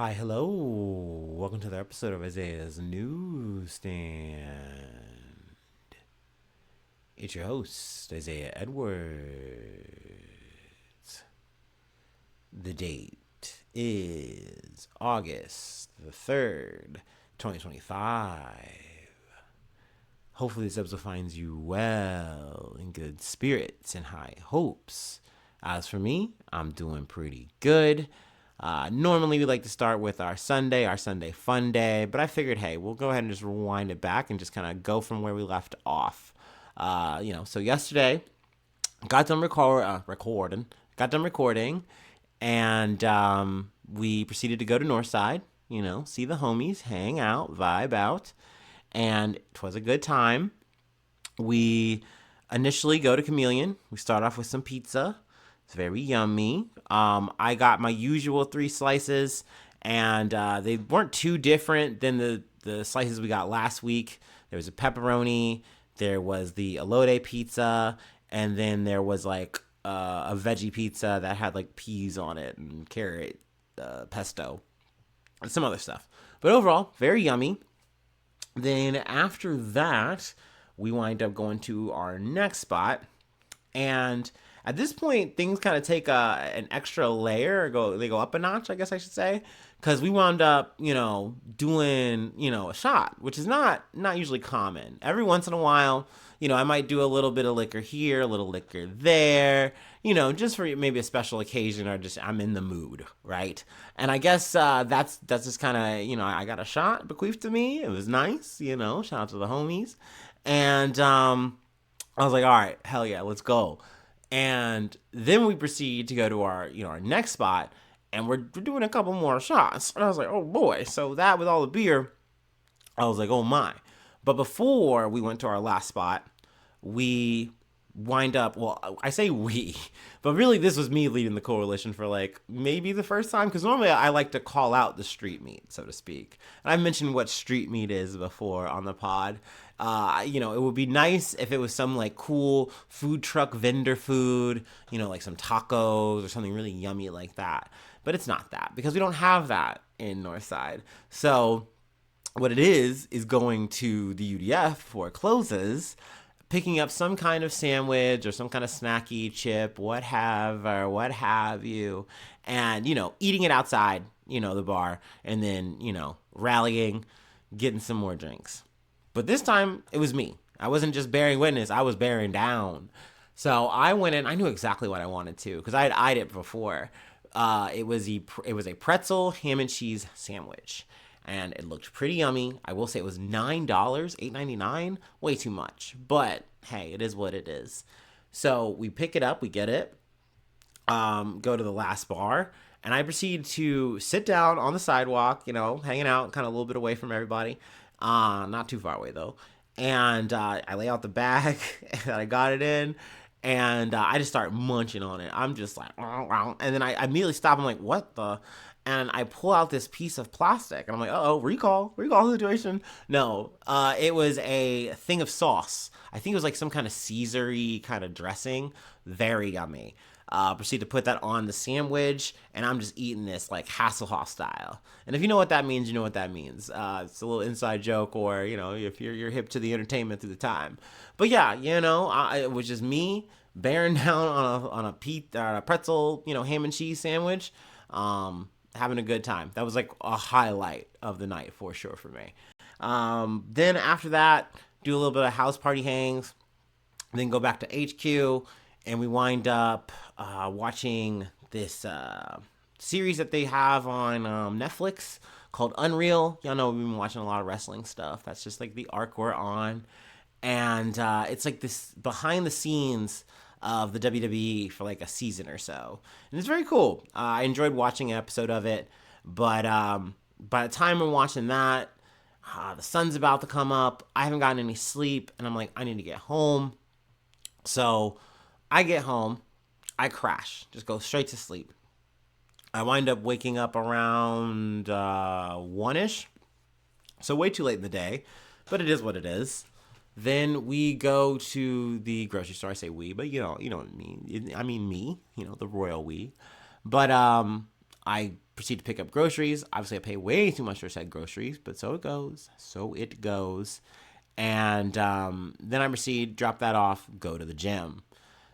Hi, hello. Welcome to the episode of Isaiah's Newsstand. It's your host, Isaiah Edwards. The date is August the 3rd, 2025. Hopefully, this episode finds you well, in good spirits, and high hopes. As for me, I'm doing pretty good. Normally, we like to start with our Sunday fun day, but I figured, hey, we'll go ahead and just rewind it back and just kind of go from where we left off. So yesterday, got done recording, and we proceeded to go to Northside, see the homies, hang out, vibe out, and it was a good time. We initially go to Chameleon. We start off with some pizza. It's very yummy. I got my usual 3 slices, and they weren't too different than the slices we got last week. There was a pepperoni, there was the elote pizza, and then there was like a veggie pizza that had like peas on it and carrot pesto and some other stuff. But overall, very yummy. Then after that, we wind up going to our next spot, and at this point, things kind of take an extra layer. They go up a notch, I guess I should say, because we wound up, doing, a shot, which is not usually common. Every once in a while, I might do a little bit of liquor here, a little liquor there, just for maybe a special occasion or just I'm in the mood, right? And I guess that's just kind of, I got a shot bequeathed to me. It was nice, shout out to the homies, and I was like, all right, hell yeah, let's go. And then we proceed to go to our next spot, and we're doing a couple more shots. And I was like, oh boy. So that with all the beer, I was like, oh my. But before we went to our last spot, we wind up, well, I say we, but really this was me leading the coalition for like maybe the first time, because normally I like to call out the street meat, so to speak. And I mentioned what street meat is before on the pod. It would be nice if it was some like cool food truck vendor food, like some tacos or something really yummy like that. But it's not that, because we don't have that in Northside. So what it is going to the UDF before it closes, picking up some kind of sandwich or some kind of snacky chip, what have you, and eating it outside, the bar, and then rallying, getting some more drinks. But this time it was me. I wasn't just bearing witness, I was bearing down. So I went in. I knew exactly what I wanted to, because I had eyed it before. It was a pretzel ham and cheese sandwich, and it looked pretty yummy. I will say it was $9, $8.99, way too much. But hey, it is what it is. So we pick it up, we get it, go to the last bar, and I proceed to sit down on the sidewalk, hanging out, kind of a little bit away from everybody, not too far away though. And I lay out the bag that I got it in, and I just start munching on it. I'm just like, and then I immediately stop. I'm like, what the? And I pull out this piece of plastic, and I'm like, oh, recall situation. No, it was a thing of sauce. I think it was like some kind of Caesar-y kind of dressing. Very yummy. Proceed to put that on the sandwich, and I'm just eating this like Hasselhoff style. And if you know what that means, you know what that means. It's a little inside joke, or if you're hip to the entertainment through the time. But yeah, it was just me bearing down on a pretzel, ham and cheese sandwich, having a good time. That was like a highlight of the night for sure for me. Then after that, do a little bit of house party hangs, then go back to HQ, and we wind up watching this series that they have on Netflix called Unreal. Y'all know we've been watching a lot of wrestling stuff. That's just like the arc we're on. And it's like this behind the scenes of the WWE for like a season or so. And it's very cool. I enjoyed watching an episode of it. But by the time I'm watching that, the sun's about to come up. I haven't gotten any sleep. And I'm like, I need to get home. So I get home. I crash. Just go straight to sleep. I wind up waking up around 1-ish. So way too late in the day. But it is what it is. Then we go to the grocery store. I say we, but you know what I mean. I mean me, the royal we. But I proceed to pick up groceries. Obviously, I pay way too much for said groceries, but so it goes. So it goes. And then I proceed, drop that off, go to the gym.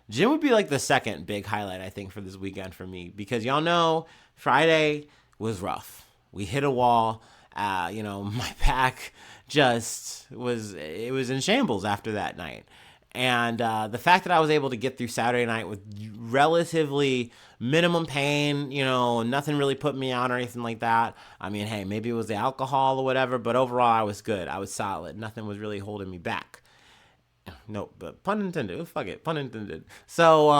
Gym would be like the second big highlight, I think, for this weekend for me, because y'all know Friday was rough. We hit a wall. My back it was in shambles after that night. And the fact that I was able to get through Saturday night with relatively minimum pain, nothing really put me out or anything like that. I mean, hey, maybe it was the alcohol or whatever, but overall I was good. I was solid. Nothing was really holding me back. No, but pun intended. Fuck it, pun intended. So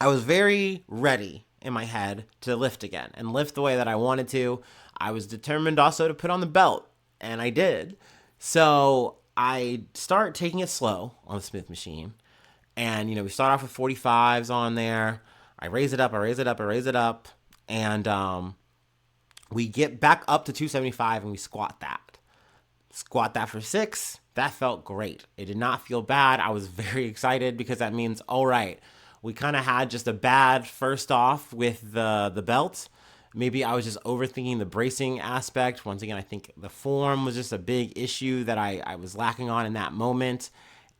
I was very ready in my head to lift again and lift the way that I wanted to. I was determined also to put on the belt, and I did. So I start taking it slow on the Smith machine. And, we start off with 45s on there. I raise it up. And we get back up to 275 and we squat that. Squat that for 6. That felt great. It did not feel bad. I was very excited because that means, all right, we kind of had just a bad first off with the belt. Maybe I was just overthinking the bracing aspect. Once again, I think the form was just a big issue that I was lacking on in that moment.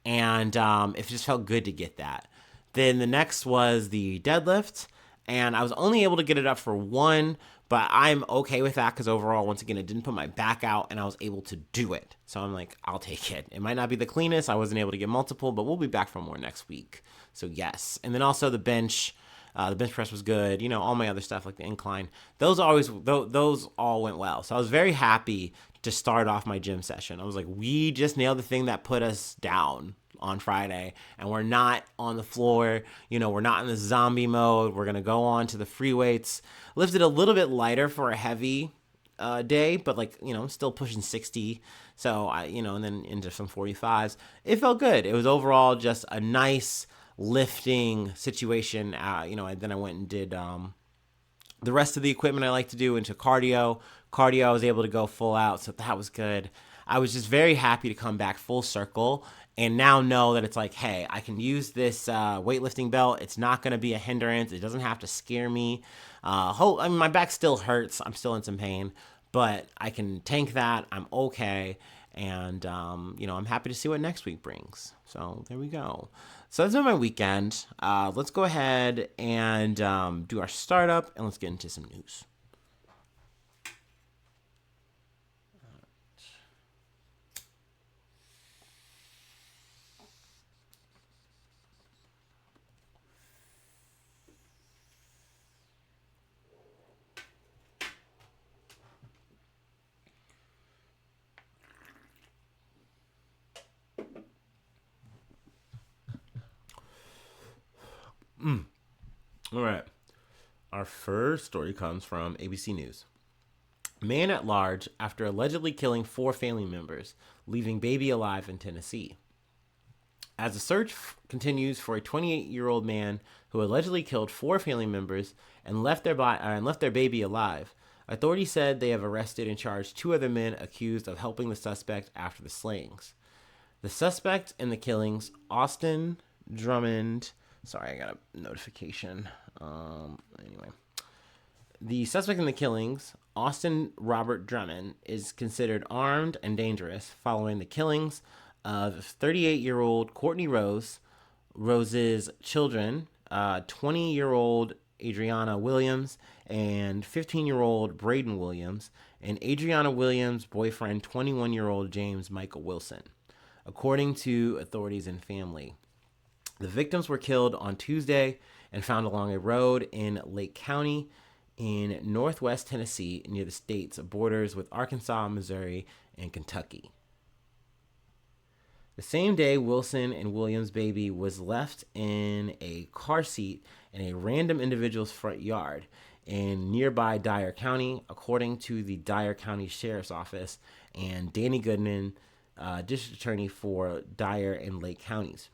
And it just felt good to get that. Then the next was the deadlift. And I was only able to get it up for 1, but I'm okay with that because overall, once again, it didn't put my back out and I was able to do it. So I'm like, I'll take it. It might not be the cleanest. I wasn't able to get multiple, but we'll be back for more next week. So yes. And then also the bench press was good. All my other stuff like the incline. Those all went well. So I was very happy to start off my gym session. I was like, we just nailed the thing that put us down on Friday, and we're not on the floor. We're not in the zombie mode. We're gonna go on to the free weights. Lifted a little bit lighter for a heavy day, but still pushing 60. So and then into some 45s. It felt good. It was overall just a nice lifting situation. Then I went and did the rest of the equipment I like to do into cardio. I was able to go full out, so that was good. I was just very happy to come back full circle and now know that it's like, hey, I can use this weightlifting belt. It's not going to be a hindrance. It doesn't have to scare me. My back still hurts. I'm still in some pain, but I can tank that. I'm okay. And, I'm happy to see what next week brings. So there we go. So that's been my weekend. Let's go ahead and do our startup, and let's get into some news. All right. Our first story comes from ABC News. Man at large after allegedly killing 4 family members, leaving baby alive in Tennessee. As the search continues for a 28-year-old man who allegedly killed 4 family members and left their baby alive, authorities said they have arrested and charged 2 other men accused of helping the suspect after the slayings. The suspect in the killings, Austin Drummond. Sorry, I got a notification. Anyway. The suspect in the killings, Austin Robert Drummond, is considered armed and dangerous following the killings of 38-year-old Courtney Rose's children, 20-year-old Adriana Williams, and 15-year-old Braden Williams, and Adriana Williams' boyfriend, 21-year-old James Michael Wilson, according to authorities and family. The victims were killed on Tuesday and found along a road in Lake County in northwest Tennessee near the state's borders with Arkansas, Missouri, and Kentucky. The same day, Wilson and Williams' baby was left in a car seat in a random individual's front yard in nearby Dyer County, according to the Dyer County Sheriff's Office and Danny Goodman, district attorney for Dyer and Lake Counties.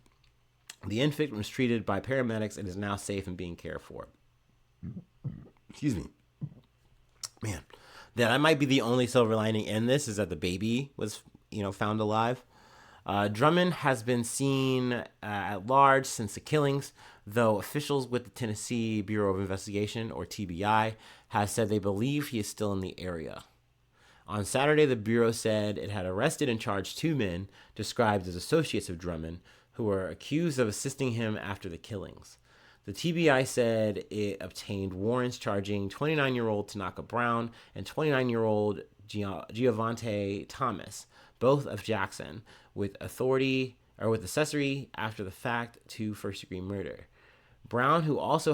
The infant was treated by paramedics and is now safe and being cared for. Excuse me. Man, that might be the only silver lining in this is that the baby was, found alive. Drummond has been seen at large since the killings, though officials with the Tennessee Bureau of Investigation, or TBI, have said they believe he is still in the area. On Saturday, the Bureau said it had arrested and charged 2 men described as associates of Drummond who were accused of assisting him after the killings. The TBI said it obtained warrants charging 29-year-old Tanaka Brown and 29-year-old Giovante Thomas, both of Jackson, with accessory after the fact to first-degree murder. Brown, who also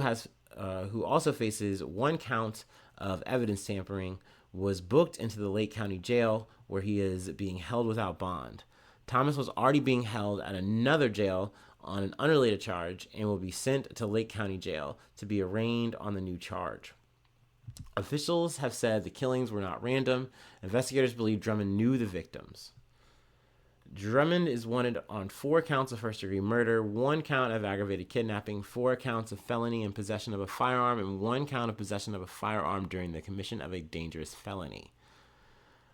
faces 1 count of evidence tampering, was booked into the Lake County Jail, where he is being held without bond. Thomas was already being held at another jail on an unrelated charge and will be sent to Lake County Jail to be arraigned on the new charge. Officials have said the killings were not random. Investigators believe Drummond knew the victims. Drummond is wanted on 4 counts of first-degree murder, 1 count of aggravated kidnapping, 4 counts of felony in possession of a firearm, and 1 count of possession of a firearm during the commission of a dangerous felony.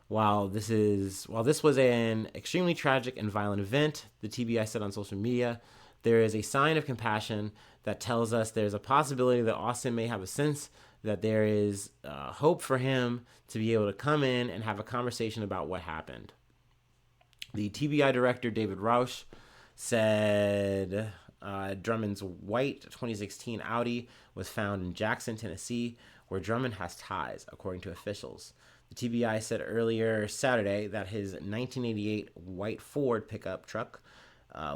While this was an extremely tragic and violent event, the TBI said on social media, there is a sign of compassion that tells us there's a possibility that Austin may have a sense that there is hope for him to be able to come in and have a conversation about what happened. The TBI director, David Rausch, said Drummond's white 2016 Audi was found in Jackson, Tennessee, where Drummond has ties, according to officials. The TBI said earlier Saturday that his 1988 white Ford pickup truck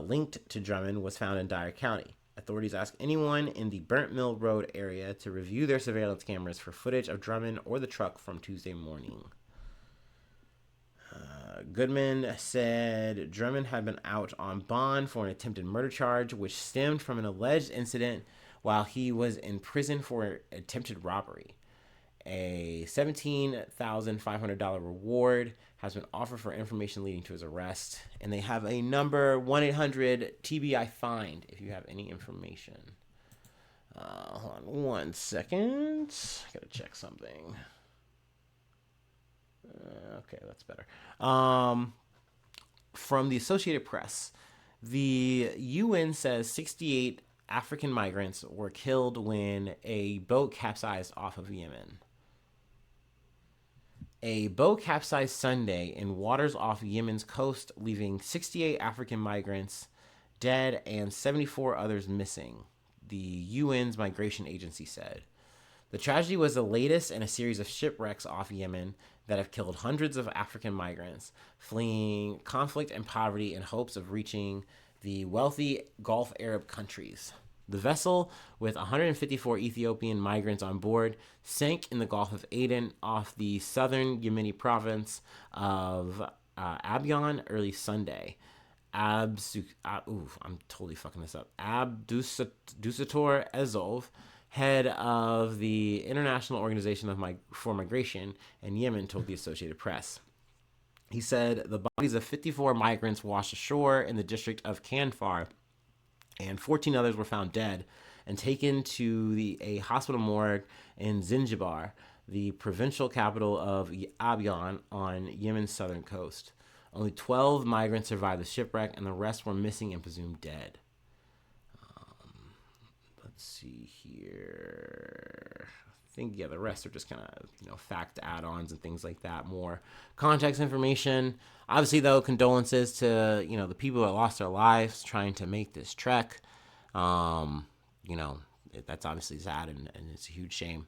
linked to Drummond was found in Dyer County. Authorities asked anyone in the Burnt Mill Road area to review their surveillance cameras for footage of Drummond or the truck from Tuesday morning. Goodman said Drummond had been out on bond for an attempted murder charge, which stemmed from an alleged incident while he was in prison for attempted robbery. A $17,500 reward has been offered for information leading to his arrest, and they have a number 1-800-TBI-FIND if you have any information. Hold on 1 second. I gotta check something. Okay, that's better. From the Associated Press, the UN says 68 African migrants were killed when a boat capsized off of Yemen. A boat capsized Sunday in waters off Yemen's coast, leaving 68 African migrants dead and 74 others missing, the UN's migration agency said. The tragedy was the latest in a series of shipwrecks off Yemen that have killed hundreds of African migrants fleeing conflict and poverty in hopes of reaching the wealthy Gulf Arab countries. The vessel, with 154 Ethiopian migrants on board, sank in the Gulf of Aden off the southern Yemeni province of Abyan early Sunday. I'm totally fucking this up. Abdusator Ezov, head of the International Organization for Migration in Yemen, told the Associated Press. He said the bodies of 54 migrants washed ashore in the district of Kanfar, and 14 others were found dead and taken to a hospital morgue in Zanzibar, the provincial capital of Abyan on Yemen's southern coast. Only 12 migrants survived the shipwreck, and the rest were missing and presumed dead. Let's see here. I think, the rest are just kind of, fact add-ons and things like that. More context information. Obviously, though, condolences to, the people that lost their lives trying to make this trek. That's obviously sad, and it's a huge shame.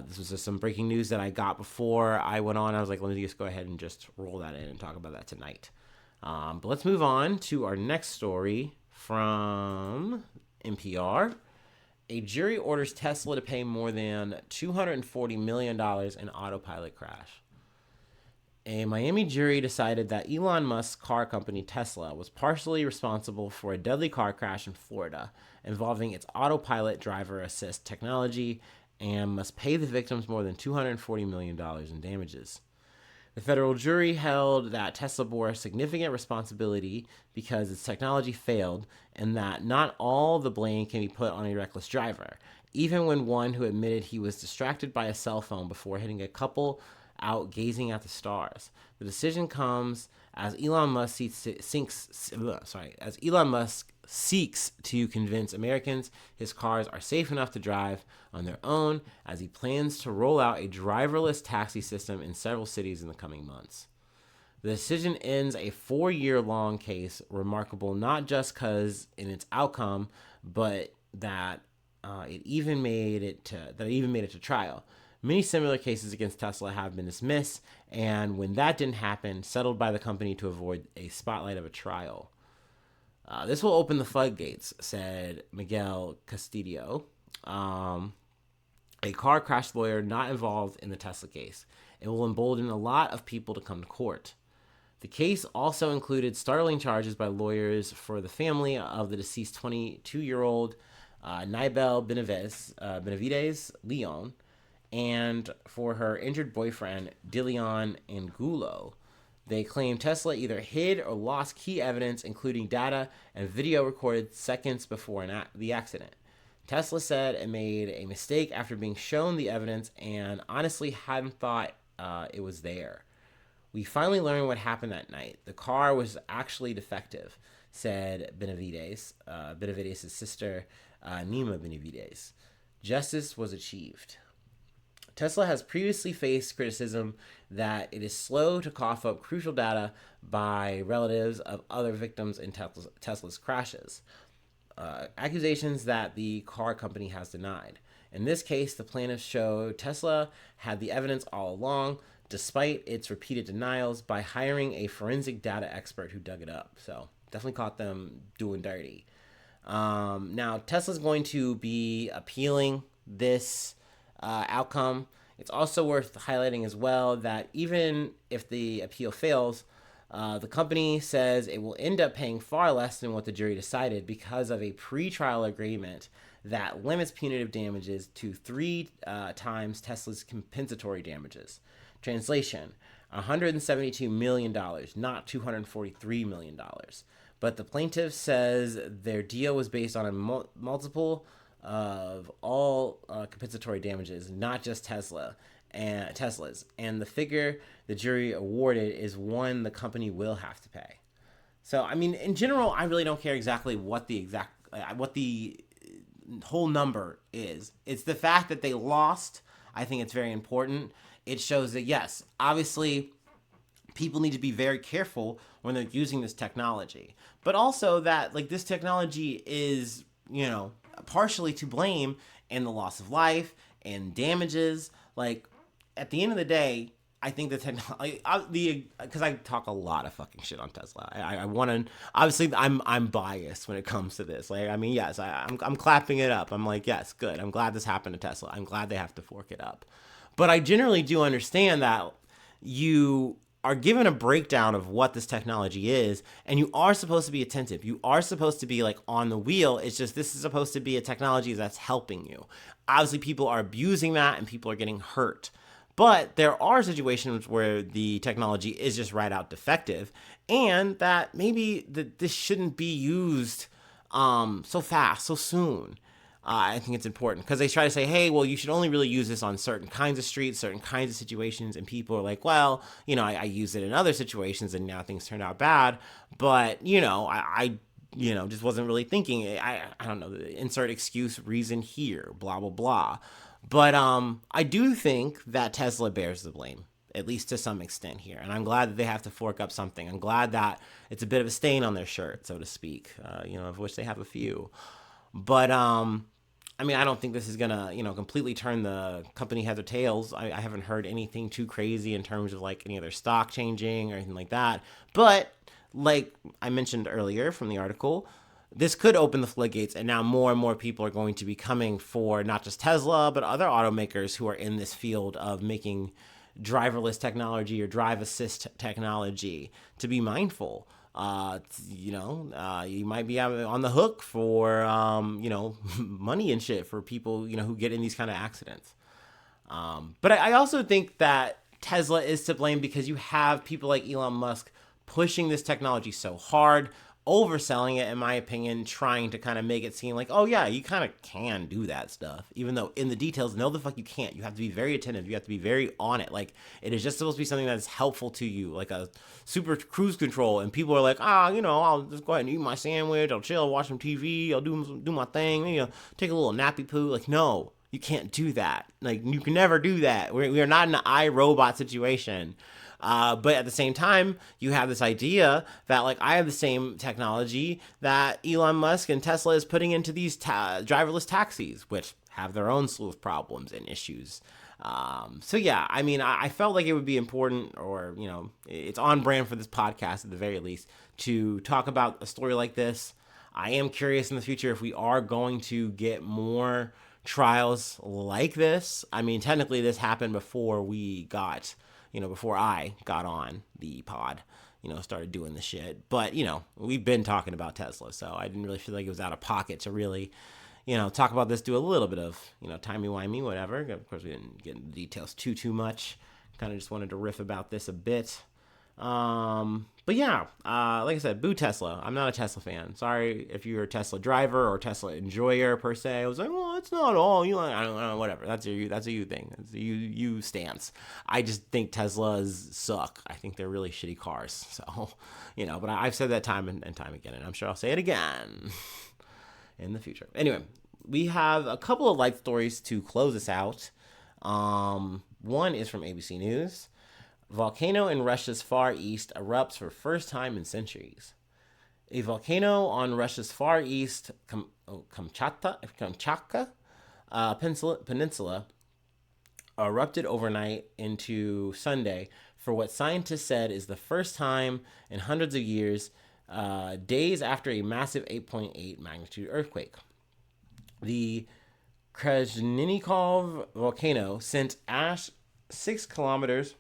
This was just some breaking news that I got before I went on. I was like, let me just go ahead and just roll that in and talk about that tonight. But let's move on to our next story from NPR. A jury orders Tesla to pay more than $240 million in autopilot crash. A Miami jury decided that Elon Musk's car company Tesla was partially responsible for a deadly car crash in Florida involving its autopilot driver assist technology and must pay the victims more than $240 million in damages. The federal jury held that Tesla bore significant responsibility because its technology failed, and that not all the blame can be put on a reckless driver, even when one who admitted he was distracted by a cell phone before hitting a couple out gazing at the stars. The decision comes as Elon Musk seeks to convince Americans his cars are safe enough to drive on their own, as he plans to roll out a driverless taxi system in several cities in the coming months. The decision ends a 4-year-long case, remarkable not just because in its outcome, but that it even made it to trial. Many similar cases against Tesla have been dismissed, and when that didn't happen, settled by the company to avoid a spotlight of a trial. This will open the floodgates, said Miguel Castillo, a car crash lawyer not involved in the Tesla case. It will embolden a lot of people to come to court. The case also included startling charges by lawyers for the family of the deceased 22-year-old Nibel Benavides Leon, and for her injured boyfriend, Dilion Angulo. They claim Tesla either hid or lost key evidence, including data and video recorded seconds before the accident. Tesla said it made a mistake after being shown the evidence and honestly hadn't thought it was there. We finally learned what happened that night. The car was actually defective, said Benavides' sister, Nima Benavides. Justice was achieved. Tesla has previously faced criticism that it is slow to cough up crucial data by relatives of other victims in Tesla's crashes, accusations that the car company has denied. In this case, the plaintiffs show Tesla had the evidence all along, despite its repeated denials, by hiring a forensic data expert who dug it up. So definitely caught them doing dirty. Now, Tesla's going to be appealing this outcome. It's also worth highlighting as well that even if the appeal fails, the company says it will end up paying far less than what the jury decided because of a pretrial agreement that limits punitive damages to 3 times Tesla's compensatory damages. Translation, $172 million, not $243 million. But the plaintiff says their deal was based on a multiple of all compensatory damages, not just Tesla's. And the figure the jury awarded is one the company will have to pay. So, I mean, in general, I really don't care exactly what the whole number is. It's the fact that they lost. I think it's very important. It shows that, yes, obviously, people need to be very careful when they're using this technology. But also that, like, this technology is, partially to blame in the loss of life and damages. Like, at the end of the day, I think the technology, because I talk a lot of fucking shit on Tesla. I want to, obviously, I'm biased when it comes to this. Like, I mean, yes, I'm clapping it up. I'm like, yes, good. I'm glad this happened to Tesla. I'm glad they have to fork it up. But I generally do understand that you are given a breakdown of what this technology is, and you are supposed to be attentive. You are supposed to be like on the wheel. It's just this is supposed to be a technology that's helping you. Obviously, people are abusing that and people are getting hurt. But there are situations where the technology is just right out defective, and that maybe this shouldn't be used so fast, so soon. I think it's important because they try to say, hey, well, you should only really use this on certain kinds of streets, certain kinds of situations. And people are like, well, I use it in other situations and now things turned out bad. But, I just wasn't really thinking. I don't know, insert excuse, reason here, blah, blah, blah. But I do think that Tesla bears the blame, at least to some extent here. And I'm glad that they have to fork up something. I'm glad that it's a bit of a stain on their shirt, so to speak, of which they have a few. But, I don't think this is going to, completely turn the company heads or tails. I haven't heard anything too crazy in terms of, like, any of their stock changing or anything like that. But, like I mentioned earlier from the article, this could open the floodgates, and now more and more people are going to be coming for not just Tesla, but other automakers who are in this field of making driverless technology or drive assist technology to be mindful. You might be on the hook for, money and shit for people, who get in these kind of accidents. But I also think that Tesla is to blame because you have people like Elon Musk pushing this technology so hard. overselling it, in my opinion, trying to kind of make it seem like, oh yeah, you kind of can do that stuff, even though in the details, no, the fuck you can't. You have to be very attentive. You have to be very on it. Like, it is just supposed to be something that is helpful to you, like a super cruise control. And people are like, I'll just go ahead and eat my sandwich. I'll chill, watch some TV. I'll do my thing. Maybe I'll take a little nappy poo. Like, no, you can't do that. Like, you can never do that. We are not in an iRobot situation. But at the same time, you have this idea that, like, I have the same technology that Elon Musk and Tesla is putting into these driverless taxis, which have their own slew of problems and issues. So yeah, I mean, I felt like it would be important, or, it's on brand for this podcast at the very least, to talk about a story like this. I am curious in the future if we are going to get more trials like this. I mean, technically this happened before we got, before I got on the pod, started doing the shit. But, we've been talking about Tesla, so I didn't really feel like it was out of pocket to really, talk about this, do a little bit of, timey-wimey, whatever. Of course, we didn't get into details too much. Kind of just wanted to riff about this a bit. But yeah, like I said, boo Tesla. I'm not a Tesla fan. Sorry if you're a Tesla driver or Tesla enjoyer per se. I was like, well, it's not all you. I don't know, whatever. That's a you thing. That's a you stance. I just think Teslas suck. I think they're really shitty cars. So, but I've said that time and time again, and I'm sure I'll say it again in the future. Anyway, we have a couple of light stories to close us out. One is from ABC News. Volcano in Russia's Far East erupts for first time in centuries. A volcano on Russia's Far East, Kamchatka Peninsula, erupted overnight into Sunday for what scientists said is the first time in hundreds of years, days after a massive 8.8 magnitude earthquake. The Krashenikov volcano sent ash 6 kilometers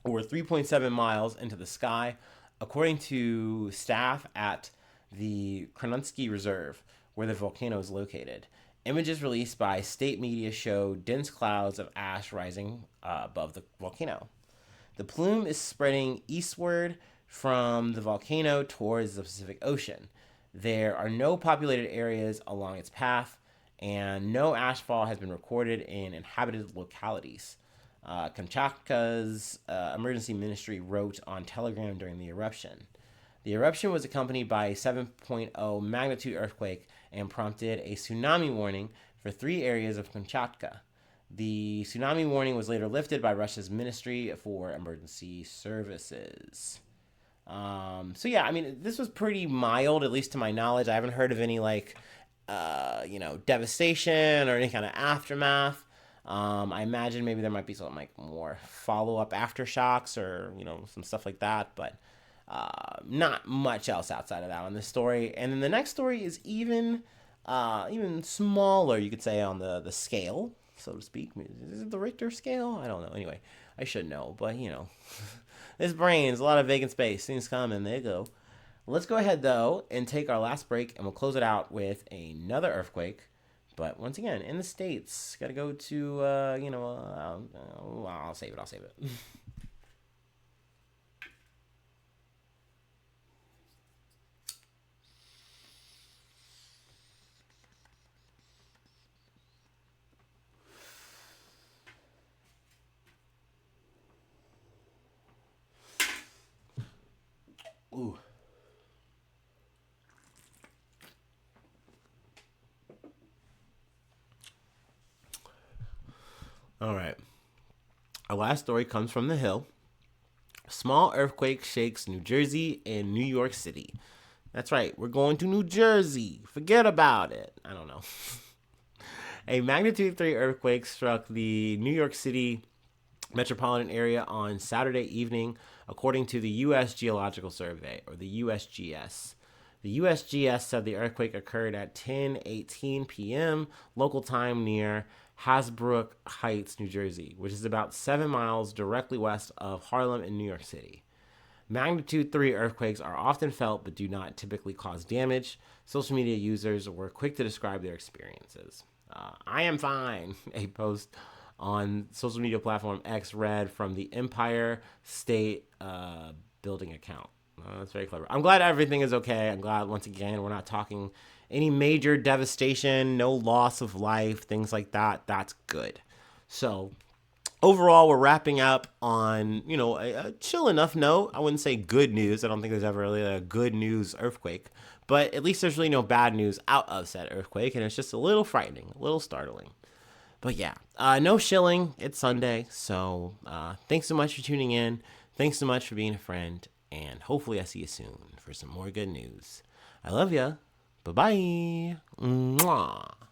or 3.7 miles into the sky, according to staff at the Kronunsky Reserve, where the volcano is located. Images released by state media show dense clouds of ash rising above the volcano. The plume is spreading eastward from the volcano towards the Pacific Ocean. There are no populated areas along its path, and no ashfall has been recorded in inhabited localities. Kamchatka's emergency ministry wrote on Telegram during the eruption. The eruption was accompanied by a 7.0 magnitude earthquake and prompted a tsunami warning for 3 areas of Kamchatka. The tsunami warning was later lifted by Russia's Ministry for Emergency Services. So yeah, I mean, this was pretty mild, at least to my knowledge. I haven't heard of any devastation or any kind of aftermath. I imagine maybe there might be some like more follow-up aftershocks or, some stuff like that, but not much else outside of that on this story. And then the next story is even smaller, you could say, on the scale, so to speak. Is it the Richter scale? I don't know. Anyway, I should know, but this brain's a lot of vacant space. Things come and they go. Let's go ahead though and take our last break, and we'll close it out with another earthquake. But once again, in the States, got to go to, I'll save it. Ooh. All right. Our last story comes from the Hill. Small earthquake shakes New Jersey and New York City. That's right. We're going to New Jersey. Forget about it. I don't know. A magnitude 3 earthquake struck the New York City metropolitan area on Saturday evening, according to the U.S. Geological Survey, or the USGS. The USGS said the earthquake occurred at 10:18 p.m. local time near Hasbrouck Heights, New Jersey, which is about 7 miles directly west of Harlem in New York City. Magnitude 3 earthquakes are often felt but do not typically cause damage. Social media users were quick to describe their experiences. I am fine, a post on social media platform X read from the Empire State Building account. That's very clever. I'm glad everything is okay. I'm glad, once again, we're not talking any major devastation, no loss of life, things like that. That's good. So, overall, we're wrapping up on, a chill enough note. I wouldn't say good news. I don't think there's ever really a good news earthquake. But at least there's really no bad news out of said earthquake. And it's just a little frightening, a little startling. But yeah, no shilling. It's Sunday. So thanks so much for tuning in. Thanks so much for being a friend. And hopefully I see you soon for some more good news. I love ya. Bye-bye. Mwah.